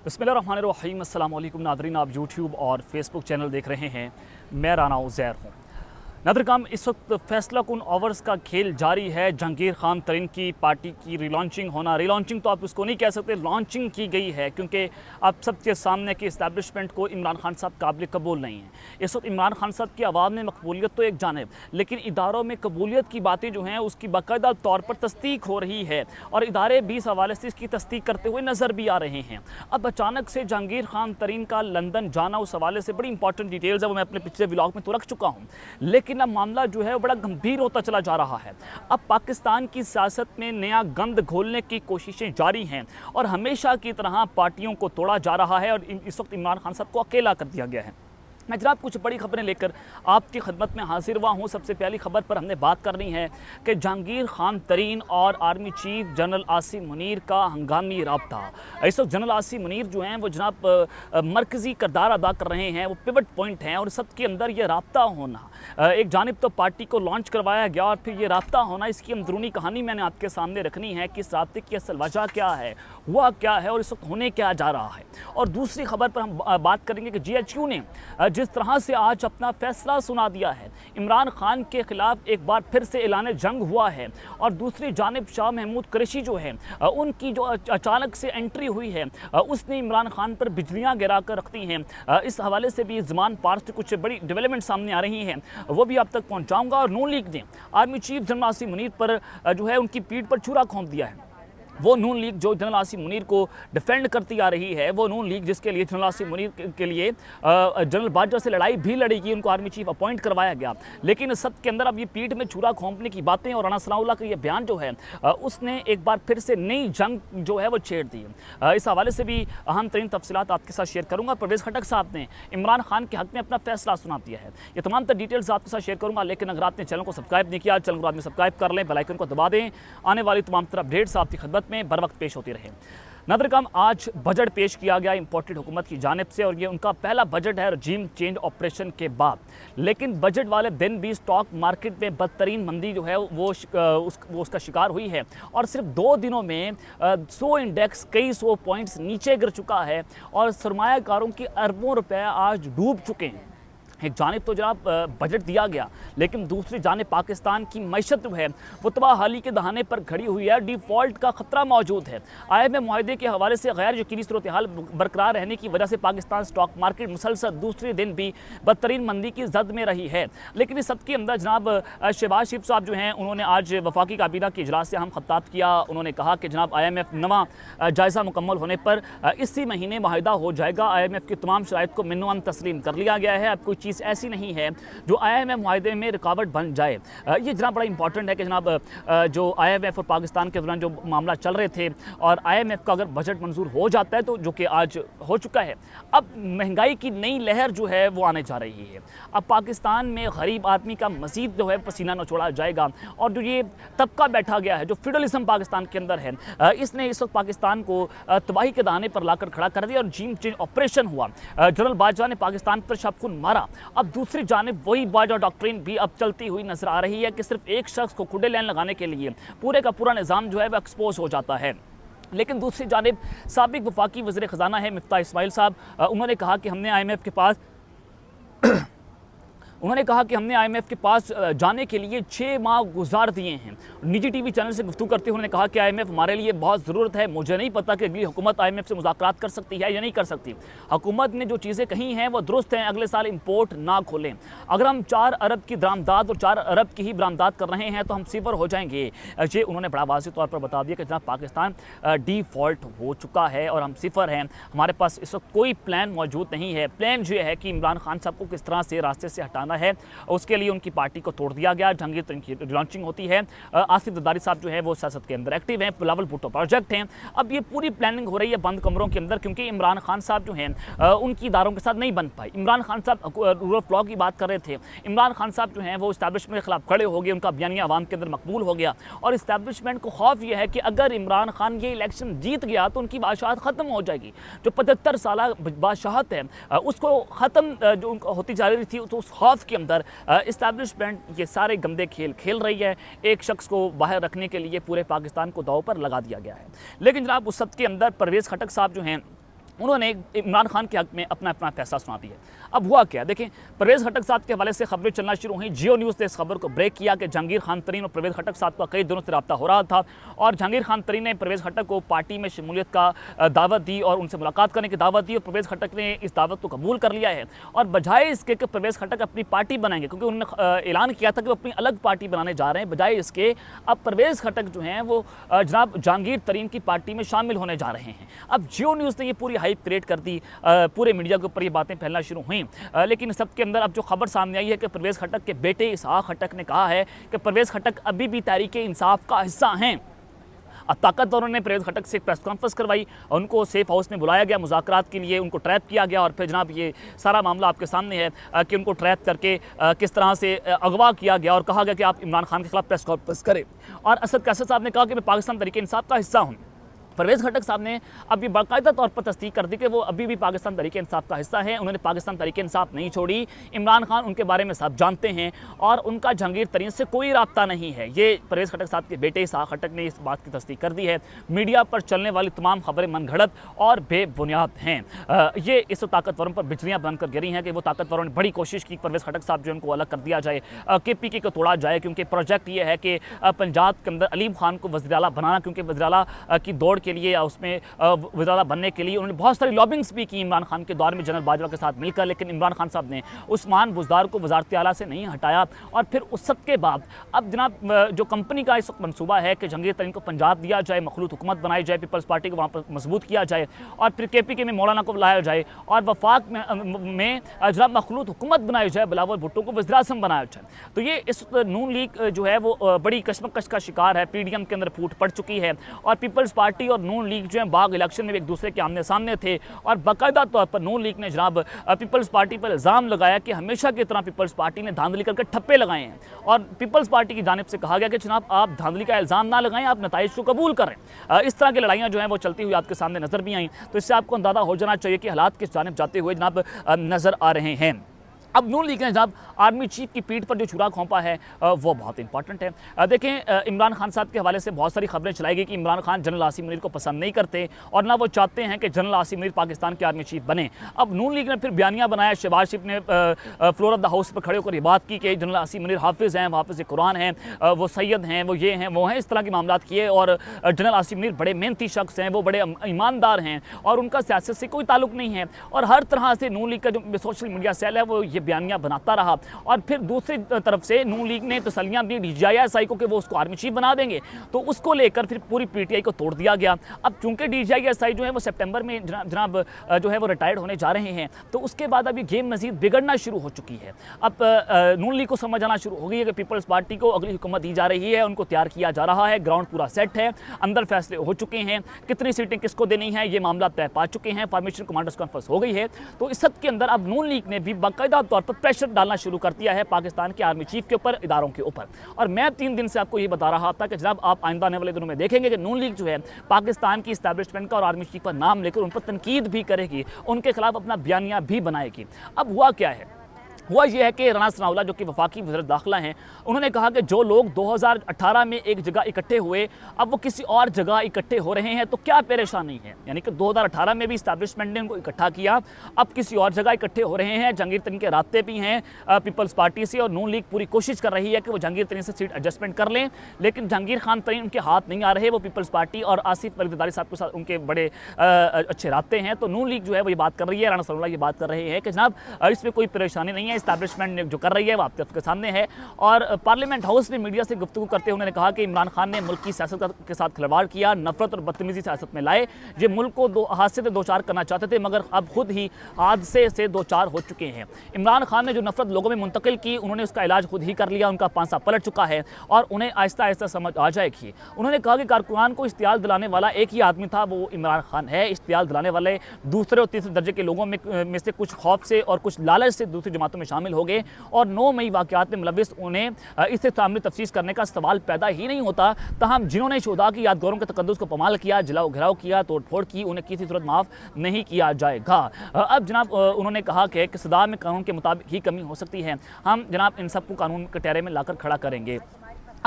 बिस्मिल्लाहिर्रहमानिर्रहीम। अस्सलाम वालेकुम नादरीन, आप यूट्यूब और फेसबुक चैनल देख रहे हैं। मैं राना उज़ैर हूँ। नादरकाम, इस वक्त फैसला कुन ओवर्स का खेल जारी है। जहांगीर खान तरीन की पार्टी की रिलॉन्चिंग होना, रिलॉन्चिंग तो आप उसको नहीं कह सकते, लॉन्चिंग की गई है, क्योंकि आप सबके सामने कि इस्टेब्लिशमेंट को इमरान खान साहब काबिल कबूल नहीं है। इस वक्त इमरान खान साहब की आवाम में मकबूलियत तो एक जानिब, लेकिन इदारों में कबूलियत की बातें जो हैं उसकी बाकायदा तौर पर तस्दीक हो रही है और इदारे भी इस हवाले से इसकी तस्दीक करते हुए नज़र भी आ रहे हैं। अब अचानक से जहांगीर खान तरीन का लंदन जाना, उस हवाले से बड़ी इंपॉर्टेंट डिटेल्स है, वो मैं अपने पिछले व्लॉग में तो रख चुका हूँ, लेकिन अब मामला जो है वो बड़ा गंभीर होता चला जा रहा है। अब पाकिस्तान की सियासत में नया गंद घोलने की कोशिशें जारी हैं और हमेशा की तरह पार्टियों को तोड़ा जा रहा है और इस वक्त इमरान खान साहब को अकेला कर दिया गया है। मैं जनाब कुछ बड़ी खबरें लेकर आपकी खिदमत में हाजिर हुआ हूँ। सबसे पहली खबर पर हमने बात करनी है कि जहांगीर खान तरीन और army chief general Asim Munir का हंगामी रब्ता। इस वक्त जनरल आसिम मुनीर जो हैं वो जनाब मरकज़ी किरदार अदा कर रहे हैं, वो पिवट पॉइंट हैं और सबके अंदर ये रब्ता होना, एक जानिब तो पार्टी को लॉन्च करवाया गया और फिर ये रब्ता होना, इसकी अंदरूनी कहानी मैंने आपके सामने रखनी है कि इस रब्ते की असल वजह क्या है, हुआ क्या है और इस वक्त होने क्या जा रहा है। और दूसरी खबर पर हम बात करेंगे कि GHQ ने जिस तरह से आज अपना फैसला सुना दिया है, इमरान खान के खिलाफ एक बार फिर से ऐलान जंग हुआ है और दूसरी जानिब शाह महमूद कुरैशी जो है उनकी जो अचानक से एंट्री हुई है उसने इमरान खान पर बिजलियां गिरा कर रख दी हैं। इस हवाले से भी ज़मान पार से कुछ बड़ी डेवलपमेंट सामने आ रही हैं, वो भी आप तक पहुँचाऊँगा। और नून लीग ने army chief general Asim Munir पर जो है उनकी पीठ पर छुरा घोंप दिया है। वो नून लीग जो जनरल आसिम मुनीर को डिफेंड करती आ रही है, वो नून लीग जिसके लिए जनरल आसिम मुनीर के लिए जनरल बाजवा से लड़ाई भी लड़ेगी, उनको आर्मी चीफ अपॉइंट करवाया गया, लेकिन सब के अंदर अब ये पीठ में छुरा घोंपने की बातें और राना सनाउल्लाह का ये बयान जो है उसने एक बार फिर से नई जंग जो है वो छेड़ दी है। इस हवाले से भी अहम तरीन तफसीलात आपके साथ शेयर करूँगा। परवेज़ खटक साहब ने इमरान खान के हक में अपना फैसला सुना दिया है, ये तमाम तर डिटेल्स आपके साथ शेयर करूँगा। लेकिन अगर आपने चैनल को सब्सक्राइब नहीं किया, चैनल को आपने सब्सक्राइब कर लें, बेल आइकन को दबा दें, आने वाली तमाम तरह अपडेट्स आपकी खिदमत में बर वक्त पेश होती रहे। नादरकाम, आज बजट पेश किया गया इम्पोर्टेड हुकूमत की जानिब से और ये उनका पहला बजट है रजीम चेंज ऑपरेशन के बाद, लेकिन बजट वाले दिन भी स्टॉक मार्केट में बदतरीन मंदी जो है वो उसका शिकार हुई है और सिर्फ 2 दिनों में 100 इंडेक्स कई 100 पॉइंट्स नीचे गिर चुका है और सरमायाकारों की अरबों रुपए आज डूब चुके हैं। एक जानिब तो जनाब बजट दिया गया, लेकिन दूसरी जानिब पाकिस्तान की मैशत जो है वो तबाहाली के दहाने पर खड़ी हुई है, डिफ़ॉल्ट का ख़तरा मौजूद है। IMF मुआहदे के हवाले से गैर यकीनी सूरत हाल बरकरार रहने की वजह से पाकिस्तान स्टॉक मार्केट मुसलसल दूसरे दिन भी बदतरीन मंदी की जद में रही है। लेकिन इस सब के अंदर जनाब शहबाज शरीफ साहब जो हैं उन्होंने आज वफाकी काबीना के इजलास से हम खिताब किया। उन्होंने कहा कि जनाब IMF नवा जायज़ा मुकम्मल होने पर इसी महीने माहिदा हो जाएगा। IMF की तमाम शराइत को मिन्नुअन तस्लीम कर लिया गया है। अब कोई चीज़ ऐसी नहीं है जो IMF मुआहदे में रुकावट बन जाए। ये जनाब बड़ा इंपॉर्टेंट है कि जनाब जो IMF और पाकिस्तान के दौरान जो मामला चल रहे थे और IMF का अगर बजट मंजूर हो जाता है तो जो कि आज हो चुका है, अब महंगाई की नई लहर जो है वो आने जा रही है। अब पाकिस्तान में गरीब आदमी का मज़ीद जो है पसीना नचोड़ा जाएगा और जो ये तबका बैठा गया है, जो फेडरलिज्म पाकिस्तान के अंदर है, इसने इस वक्त पाकिस्तान को तबाही के दाने पर लाकर खड़ा कर दिया और रजीम चेंज ऑपरेशन हुआ। जनरल बाजवा ने पाकिस्तान पर शबखुन मारा। अब दूसरी जानिब वही बाजवा डॉक्ट्रिन भी अब चलती हुई नजर आ रही है कि सिर्फ एक शख्स को कुंडे लाइन लगाने के लिए पूरे का पूरा निज़ाम जो है वह एक्सपोज हो जाता है। लेकिन दूसरी जानिब साबिक वफाकी वज़ीर ख़ज़ाना है मिफ्ताह इस्माइल साहब, उन्होंने कहा कि हमने IMF के पास जाने के लिए 6 माह गुजार दिए हैं। निजी TV चैनल से गुफ्तगू करते हुए उन्होंने कहा कि IMF हमारे लिए बहुत ज़रूरत है, मुझे नहीं पता कि अगली हुकूमत IMF से मुज़ाकरात कर सकती है या नहीं कर सकती। हुकूमत ने जो चीज़ें कही हैं वो दुरुस्त हैं, अगले साल इंपोर्ट ना खोलें। अगर हम 4 अरब की दरामदाद और 4 अरब की ही बरामदाद कर रहे हैं तो हम सिफर हो जाएंगे। ये उन्होंने बड़ा वाज़ेह तौर पर बता दिया कि जनाब पाकिस्तान डिफ़ॉल्ट हो चुका है और हम सिफर हैं, हमारे पास इस वक्त कोई प्लान मौजूद नहीं है। प्लान ये है कि इमरान खान साहब को किस तरह से रास्ते से हटाना है, उसके लिए उनकी पार्टी को तोड़ दिया गया। जहांगीर तरीन की लॉन्चिंग होती है, आसिफ जरदारी साहब जो है वो सियासत के अंदर एक्टिव हैं, बिलावल भुट्टो प्रोजेक्ट हैं। अब ये पूरी प्लानिंग हो रही है बंद कमरों के अंदर, क्योंकि इमरान खान साहब जो हैं उनकी इदारों के साथ नहीं बन पाई। इमरान खान साहब रूल ऑफ लॉ की बात कर रहे थे, इमरान खान साहब जो हैं वो इस्टेब्लिशमेंट के खिलाफ खड़े हो गए, उनका बयानिया आवाम के अंदर मकबूल हो गया और इस्टेब्लिशमेंट को खौफ यह है कि अगर इमरान खान ये इलेक्शन जीत गया तो उनकी बादशाहत ख़त्म हो जाएगी। जो 75 साल बादशाहत है उसको ख़त्म जो होती जा रही थी, तो उस खौफ के अंदर इस्टेब्लिशमेंट ये सारे गंदे खेल खेल रही है। एक शख्स को बाहर रखने के लिए पूरे पाकिस्तान को दांव पर लगा दिया गया है। लेकिन जनाब उस सब के अंदर परवेज़ खटक साहब जो हैं उन्होंने इमरान खान के हक में अपना फैसला सुना दिया। अब हुआ क्या, देखें, परवेज़ खटक साहब के हवाले से खबरें चलना शुरू हुई। जियो न्यूज़ ने इस खबर को ब्रेक किया कि जहांगीर खान तरीन और परवेज़ खटक साहब का कई दिनों से रब्ता हो रहा था और जहांगीर खान तरीन ने परवेज़ खटक को पार्टी में शमूलियत का दावत दी और उनसे मुलाकात करने की दावत दी और परवेज़ खटक ने इस दावत को कबूल कर लिया है और बजाय इसके कि परवेज़ खटक अपनी पार्टी बनाएंगे, क्योंकि उन्होंने ऐलान किया था कि वो अपनी अलग पार्टी बनाने जा रहे हैं, बजाय इसके अब परवेज़ खटक जो हैं वो जनाब जहांगीर तरीन की पार्टी में शामिल होने जा रहे हैं। अब जियो न्यूज़ ने ये पूरी हाइप क्रिएट कर दी, पूरे मीडिया के ऊपर ये बातें फैलना शुरू हुई, लेकिन सबके अंदर अब जो खबर सामने आई है कि परवेज़ खटक के बेटे इसहाक खटक ने कहा है कि परवेज़ खटक अभी भी तहरीक इंसाफ का हिस्सा हैं। अब ताकतवरों ने परवेज़ खटक से एक प्रेस कॉन्फ्रेंस करवाई, उनको सेफ हाउस में बुलाया गया मुज़ाकरात के लिए, उनको ट्रैप किया गया और फिर जनाब ये सारा मामला आपके सामने है कि उनको ट्रैप करके किस तरह से अगवा किया गया और कहा गया कि आप इमरान खान के खिलाफ प्रेस कॉन्फ्रेंस करें। और असद कैसर साहब ने कहा कि मैं पाकिस्तान तहरीक इंसाफ का हिस्सा हूँ। परवेज़ खटक साहब ने अब ये बाकायदा तौर पर तस्दीक कर दी कि वो अभी भी पाकिस्तान तहरीक इंसाफ का हिस्सा है, उन्होंने पाकिस्तान तहरीक इंसाफ नहीं छोड़ी। इमरान खान उनके बारे में सब जानते हैं और उनका जहांगीर तरीन से कोई रब्ता नहीं है। ये परवेज़ खटक साहब के बेटे इसहाक खटक ने इस बात की तस्दीक कर दी है। मीडिया पर चलने वाली तमाम खबरें मनगढ़ंत और बेबुनियाद हैं। ये इस ताकतवरों पर बिजलियाँ बनकर गिरी हैं कि वो ताकतवरों ने बड़ी कोशिश की परवेज़ खटक साहब जो उनको अलग कर दिया जाए, KPK को तोड़ा जाए, क्योंकि प्रोजेक्ट ये है कि पंजाब के अंदर अलीम खान को वज़ीर आला बनाना, क्योंकि वज़ीर आला की दौड़ के लिए या उसमें वज़ीर आला बनने के लिए उन्होंने बहुत सारी लॉबिंग्स भी की इमरान खान के दौर में जनरल बाजवा के साथ मिलकर, लेकिन इमरान खान साहब ने उस्मान बुज़दार को वज़ारत आला से नहीं हटाया। और फिर उस सब के बाद अब जनाब जो कंपनी का इस वक्त मनसूबा है कि जहांगीर तरीन को पंजाब दिया जाए, मखलूत हुकूमत बनाई जाए, पीपल्स पार्टी को वहाँ पर मजबूत किया जाए और फिर KPK में मौलाना को लाया जाए और वफाक में जनाब मखलूत हुकूमत बनाई जाए, बिलावल भुट्टो को वज़ीर आज़म बनाया जाए। तो ये इस नून लीग जो है वो बड़ी कशमकश का शिकार है, PDM के अंदर फूट पड़ चुकी है और पीपल्स पार्टी और नून लीग जो है बाग इलेक्शन में एक दूसरे के आमने सामने थे और बाकायदा तौर पर नून लीग ने जनाब पीपल्स पार्टी पर इल्ज़ाम लगाया कि हमेशा की तरह पीपल्स पार्टी ने धांधली करके ठप्पे लगाए हैं और पीपल्स पार्टी की जानिब से कहा गया कि जनाब आप धांधली का इल्ज़ाम ना लगाएं, आप नताइज को कबूल करें। इस तरह की लड़ाइयाँ जो हैं वो चलती हुई आपके सामने नज़र भी आई। तो इससे आपको अंदाज़ा हो जाना चाहिए कि हालात किस जानिब जाते हुए जनाब नज़र आ रहे हैं। अब नून लीग ने जनाब आर्मी चीफ की पीठ पर जो छुरा घोंपा है वो बहुत इंपॉर्टेंट है। देखें, इमरान खान साहब के हवाले से बहुत सारी खबरें चलाई गई कि इमरान खान जनरल आसिम मुनीर को पसंद नहीं करते और ना वो चाहते हैं कि जनरल आसिम मुनीर पाकिस्तान के आर्मी चीफ बने। अब नून लीग ने फिर बयानिया बनाया, शहबाज शरीफ ने फ्लोर ऑफ द हाउस पर खड़े होकर ये बात की कि जनरल आसिम मुनीर हाफिज़ हैं, हाफिज़ कुरान हैं, वो सैयद हैं, वो ये हैं, वो हैं, इस तरह के मामला किए और जनरल आसिम मुनीर बड़े मेहनती शख्स हैं, वो बड़े ईमानदार हैं और उनका सियासत से कोई ताल्लुक नहीं है। और हर तरह से नून लीग का जो सोशल मीडिया सेल है वो ये बयानिया बनाता रहा और फिर दूसरी तरफ से नून लीग ने तसल्लियां दी DGI को कि वो उसको आर्मी चीफ बना देंगे, तो उसको लेकर फिर पूरी PTI को तोड़ दिया गया। अब चूंकि DGI जो है वो सितंबर में जनाब जो है वो रिटायर्ड होने जा रहे हैं, तो उसके बाद अभी गेम मजीद बिगड़ना शुरू हो चुकी है। अब नून लीग को समझ आना शुरू हो गई है कि पीपल्स पार्टी को अगली हुकूमत दी जा रही है, उनको तैयार किया जा रहा है, ग्राउंड पूरा सेट है, अंदर फैसले हो चुके हैं, कितनी सीटें किसको देनी है ये मामला तय पा चुके हैं, फॉर्मेशन कमांडर्स कॉन्फ्रेंस हो गई है। तो इस सब के अंदर अब नून लीग ने भी बाकायदा तौर पर प्रेशर डालना शुरू कर दिया है पाकिस्तान के आर्मी चीफ के ऊपर, इदारों के ऊपर। और मैं 3 दिन से आपको ये बता रहा था कि जनाब आप आइंदा आने वाले दिनों में देखेंगे कि नून लीग जो है पाकिस्तान की इस्टेब्लिशमेंट का और आर्मी चीफ का नाम लेकर उन पर तनकीद भी करेगी, उनके खिलाफ अपना बयानिया भी बनाएगी। अब हुआ क्या है, हुआ यह है कि राना सनाउल्लाह जो कि वफाकी वज़ीर दाखिला हैं, उन्होंने कहा कि जो लोग 2018 में एक जगह इकट्ठे हुए अब वो किसी और जगह इकट्ठे हो रहे हैं तो क्या परेशानी है। यानी कि 2018 में भी इस्टेब्लिशमेंट ने उनको इकट्ठा किया, अब किसी और जगह इकट्ठे हो रहे हैं। जहांगीर तरीन के रास्ते भी हैं पीपल्स पार्टी से और नून लीग पूरी कोशिश कर रही है कि वो जहांगीर तरीन से सीट एडजस्टमेंट कर लें, लेकिन जहांगीर खान तरीन उनके हाथ नहीं आ रहे। वो पीपल्स पार्टी और आसिफ बगदादी साहब के साथ उनके बड़े अच्छे रास्ते हैं, तो नून लीग जो है वो ये बात कर रही है, राना सनाउल्लाह ये बात कर रहे हैं कि जनाब इसमें कोई परेशानी नहीं है, इस्टेब्लिशमेंट ने जो कर रही है वो आपके सामने है। और पार्लियामेंट हाउस में मीडिया से गुफ्तगू करते हुए उन्होंने कहा कि इमरान खान ने मुल्क की सियासत के साथ खिलवाड़ किया, नफरत और बदतमीजी सियासत में लाए, ये मुल्क को दो हादसे से दो चार करना चाहते थे मगर अब खुद ही हादसे से दो चार हो चुके हैं। इमरान खान ने जो नफरत लोगों में मुंतकिल की उन्होंने उसका इलाज खुद ही कर लिया, उनका पांसा पलट चुका है और उन्हें आहिस्ता आहिस्ता समझ आ जाएगी। उन्होंने कहा कि कारकुनान को इश्तियाल दिलाने वाला एक ही आदमी था, वो इमरान खान है। इश्तियाल दिलाने वाले दूसरे और तीसरे दर्जे के लोगों में से कुछ खौफ से और कुछ लालच से दूसरी जमातों में शामिल हो गए और 9 मई वाक़यात में मुलविस उन्हें इससे सामने तफ्तीश करने का सवाल पैदा ही नहीं होता। तहम जिन्होंने शोधा की यादगारों के तकद्दुस को पमाल किया, जलाओ घिराव किया, तोड़ फोड़ की, उन्हें किसी सूरत माफ़ नहीं किया जाएगा। अब जनाब उन्होंने कहा कि सदा में कानून के मुताबिक ही कमी हो सकती है, हम जनाब इन सबको कानून के टहरे में लाकर खड़ा करेंगे।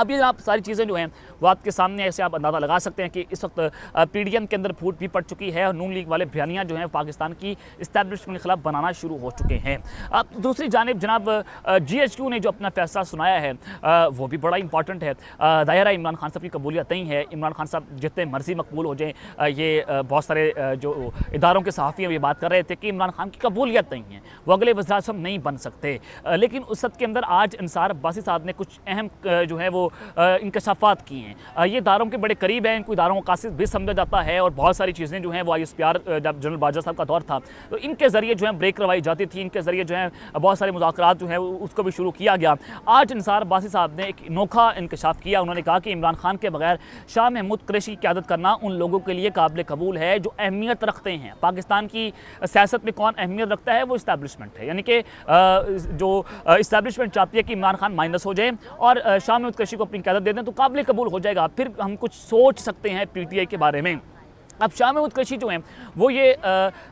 अब ये आप सारी चीज़ें जो हैं वो आपके सामने ऐसे आप अंदाज़ा लगा सकते हैं कि इस वक्त पीडीएम के अंदर फूट भी पड़ चुकी है और नून लीग वाले बयानियाँ जो हैं पाकिस्तान की इस्टेब्लिशमेंट के खिलाफ बनाना शुरू हो चुके हैं। अब दूसरी जानिब जनाब GHQ ने जो अपना फैसला सुनाया है वो भी बड़ा इंपॉर्टेंट है। दायरा इमरान खान साहब की कबूलियत नहीं है। इमरान खान साहब जितने मर्जी मकबूल हो जाए, ये बहुत सारे जो इदारों के सहाफ़ी हैं ये बात कर रहे थे कि इमरान खान की कबूलियत नहीं है, वो अगले वज़ीर-ए-आज़म नहीं बन सकते। लेकिन उस सद के अंदर आज इंसार अब्बासी साहब ने कुछ अहम जो है वो इंकशाफात किए हैं। ये इदारों के बड़े करीब हैं, इनको इदारों का कासिद भी समझा जाता है और बहुत सारी चीज़ें जो हैं वो ISPR जब जनरल बाजवा साहब का दौर था तो इनके ज़रिए जो है ब्रेक करवाई जाती थी, इनके ज़रिए जो है बहुत सारे मुज़ाकरात जो है उसको भी शुरू किया गया। आज इंसार अब्बासी साहब ने एक अनोखा इंकशाफ किया। उन्होंने कहा कि इमरान खान के बगैर शाह महमूद कुरैशी की क़यादत करना उन लोगों के लिए काबिल कबूल है जो अहमियत रखते हैं। पाकिस्तान की सियासत में कौन अहमियत रखता है, वो इस्टेब्लिशमेंट है। यानी कि जो इस्टेब्लिशमेंट चाहती है कि इमरान खान माइनस हो जाए और शाह महमूद कुरैशी को अपनी क़यादत दे दें तो काबिल कबूल हो जाएगा। फिर हम कुछ सोच सकते हैं PTI के बारे में। अब शाह महमूद कुरैशी जो हैं वो ये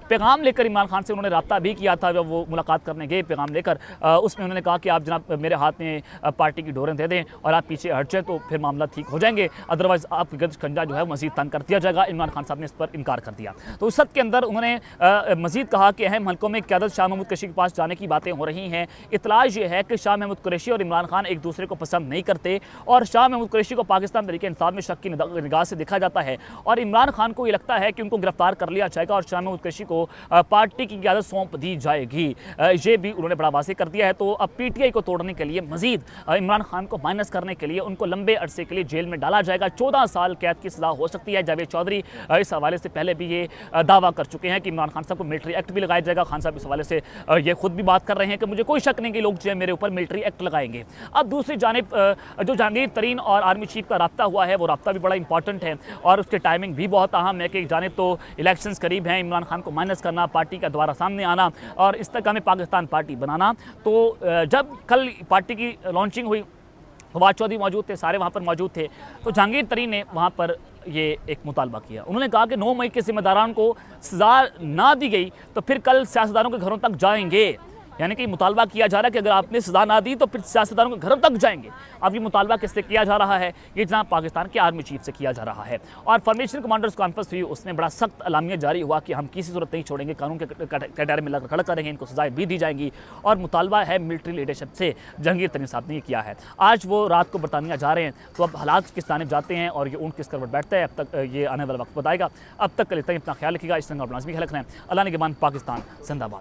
पैगाम लेकर इमरान खान से उन्होंने रब्ता भी किया था। जब वो मुलाकात करने गए पैगाम लेकर, उसमें उन्होंने कहा कि आप जनाब मेरे हाथ में पार्टी की डोरें दे दें और आप पीछे हट जाएँ तो फिर मामला ठीक हो जाएंगे, अदरवाइज़ आपकी गर्ज खंजा जो है मज़ीद तंग कर दिया जाएगा। इमरान खान साहब ने इस पर इनकार कर दिया। तो उस सद के अंदर उन्होंने मज़ीद कहा कि अहम हल्कों में क़यादत शाह महमूद कुरैशी के पास जाने की बातें हो रही हैं। इतला ये है कि शाह महमूद कुरैशी और इमरान खान एक दूसरे को पसंद नहीं करते और शाह महमूद कुरैशी को पाकिस्तान तहरीक इंसाफ में शक की निगाह से देखा जाता है और इमरान खान को ये लगता है कि उनको गिरफ्तार कर लिया जाएगा और शाह महमूद कुरैशी को पार्टी की क़यादत सौंप दी जाएगी। ये भी उन्होंने बड़ा वाज़ेह कर दिया है। तो अब PTI को तोड़ने के लिए, मज़ीद इमरान खान को माइनस करने के लिए उनको लंबे अरसे के लिए जेल में डाला जाएगा। 14 साल कैद की सज़ा हो सकती है। जावेद चौधरी इस हवाले से पहले भी ये दावा कर चुके हैं कि इमरान खान साहब को मिलिट्री एक्ट भी लगाया जाएगा। खान साहब इस हवाले से ये खुद भी बात कर रहे हैं कि मुझे कोई शक नहीं कि लोग जो है मेरे ऊपर मिलिट्री एक्ट लगाएंगे। अब दूसरी जानिब जो जहांगीर तरीन और आर्मी चीफ का रब्ता हुआ है वो रब्ता भी बड़ा इंपॉर्टेंट है और उसकी टाइमिंग भी बहुत अहम है कि एक जानिब तो इलेक्शंस करीब हैं, इमरान खान को माइनस करना, पार्टी का दोबारा सामने आना और इस तक हमें पाकिस्तान पार्टी बनाना। तो जब कल पार्टी की लॉन्चिंग हुई, फवाद चौधरी मौजूद थे, सारे वहाँ पर मौजूद थे, तो जहांगीर तरीन ने वहाँ पर ये एक मुतालबा किया। उन्होंने कहा कि 9 मई के ज़िम्मेदारान को सज़ा ना दी गई तो फिर कल सियासतदानों के घरों तक जाएंगे। यानी कि मुतालबा किया जा रहा है कि अगर आपने सज़ा ना दी तो फिर सियासतदानों के घरों तक जाएंगे। अब ये मुतालबा किससे किया जा रहा है? ये जनाब पाकिस्तान के आर्मी चीफ से किया जा रहा है। और फॉर्मेशन कमांडर्स कॉन्फ्रेंस हुई, उसमें बड़ा सख्त अलामिया जारी हुआ कि हम किसी सूरत नहीं छोड़ेंगे, कानून के कटहरे में खड़ा करेंगे, इनको सजाएं भी दी जाएंगी और मुतालबा है मिलिट्री लीडरशिप से। जहांगीर तरीन साहब ने ये किया है। आज वो रात को बरतानिया जा रहे हैं, तो अब हालात किस जानिब जाते हैं और ये ऊँट किस करवट बैठता है, अब तक ये आने वाला वक्त बताएगा। अब तक के लिए अपना ख्याल रखिएगा। इस तरह अपना भी ख्याल रखना है। अल्लाह ने के मान, पाकिस्तान जिंदाबाद।